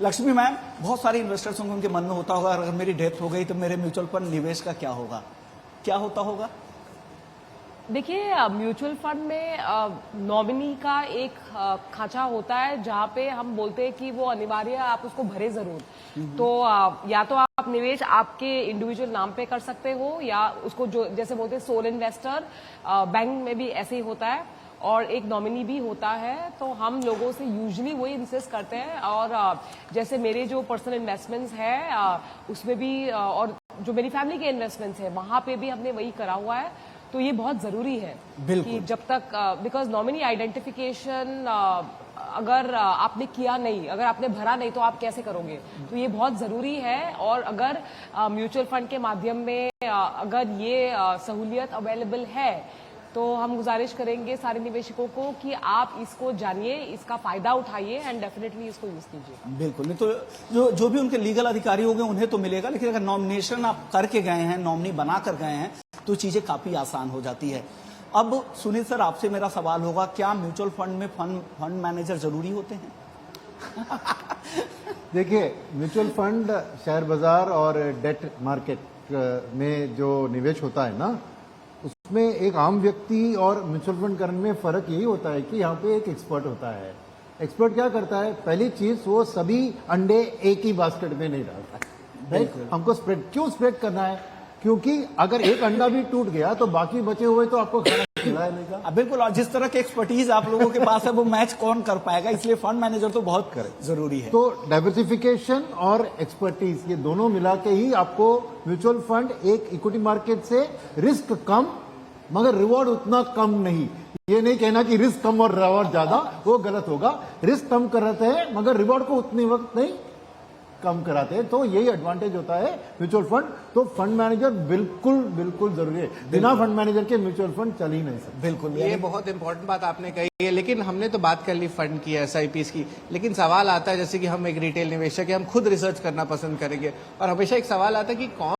Lakshmi ma'am, बहुत सारे investors होंगे, उनके मन में होता होगा अगर मेरी डेथ हो गई तो मेरे म्यूचुअल फंड निवेश का क्या होगा, क्या होता होगा? देखिए, म्यूचुअल फंड में नॉमिनी का एक खांचा होता है जहां पे हम बोलते हैं कि वो अनिवार्य है, आप उसको भरे जरूर। तो या तो आप निवेश आपके इंडिविजुअल नाम पे कर सकते हो, या उसको जो जैसे बोलते हैं सोल इन्वेस्टर, बैंक में भी ऐसे ही होता है, और एक नॉमिनी भी होता है। तो हम लोगों से यूजुअली वही इंसिस्ट करते हैं। और जैसे मेरे जो पर्सनल इन्वेस्टमेंट्स है उसमें भी और जो मेरी फैमिली के इन्वेस्टमेंट्स है वहां पे भी हमने वही करा हुआ है। तो ये बहुत जरूरी है कि जब तक, बिकॉज नॉमिनी आइडेंटिफिकेशन अगर आपने किया नहीं, अगर आपने भरा नहीं तो आप कैसे करोगे? तो ये बहुत जरूरी है। और अगर म्यूचुअल फंड के माध्यम में अगर ये सहूलियत अवेलेबल है तो हम गुजारिश करेंगे सारे निवेशकों को कि आप इसको जानिए, इसका फायदा उठाइए एंड डेफिनेटली इसको यूज कीजिए। बिल्कुल। नहीं तो जो भी उनके लीगल अधिकारी होंगे उन्हें तो मिलेगा, लेकिन अगर नॉमिनेशन आप करके गए हैं, नॉमिनी बना कर गए हैं, तो चीजें काफी आसान हो जाती है। अब सुनील सर, आपसे मेरा सवाल होगा, क्या म्यूचुअल फंड में फंड मैनेजर जरूरी होते हैं? देखिए, म्यूचुअल फंड शेयर बाजार और डेट मार्केट में जो निवेश होता है ना, उसमें एक आम व्यक्ति और म्यूचुअल फंड करने में फर्क यही होता है कि यहाँ पे एक एक्सपर्ट होता है। एक्सपर्ट क्या करता है? पहली चीज, वो सभी अंडे एक ही बास्केट में नहीं डालता है, राइट? हमको स्प्रेड क्यों स्प्रेड करना है? क्योंकि अगर एक अंडा भी टूट गया तो बाकी बचे हुए तो आपको खाना खिलाएगा। बिल्कुल। और जिस तरह के एक्सपर्टीज आप लोगों के पास है वो मैच कौन कर पाएगा, इसलिए फंड मैनेजर तो बहुत जरूरी है। तो डाइवर्सिफिकेशन और एक्सपर्टीज, ये दोनों मिला के ही आपको म्यूचुअल फंड एक इक्विटी मार्केट से रिस्क कम मगर रिवॉर्ड उतना कम नहीं। ये नहीं कहना कि रिस्क कम और रिवॉर्ड ज्यादा, वो गलत होगा। रिस्क कम कराते हैं मगर रिवॉर्ड को उतनी वक्त नहीं कम कराते हैं। तो यही एडवांटेज होता है म्यूचुअल फंड। तो फंड मैनेजर बिल्कुल बिल्कुल जरूरी है। बिना फंड मैनेजर के म्यूचुअल फंड चल ही नहीं सकते। बिल्कुल, ये बहुत इंपॉर्टेंट बात आपने कही है। लेकिन हमने तो बात कर ली फंड की, SIPs की, लेकिन सवाल आता है जैसे कि हम एक रिटेल निवेशक है, हम खुद रिसर्च करना पसंद करेंगे, और हमेशा एक सवाल आता है कि कौन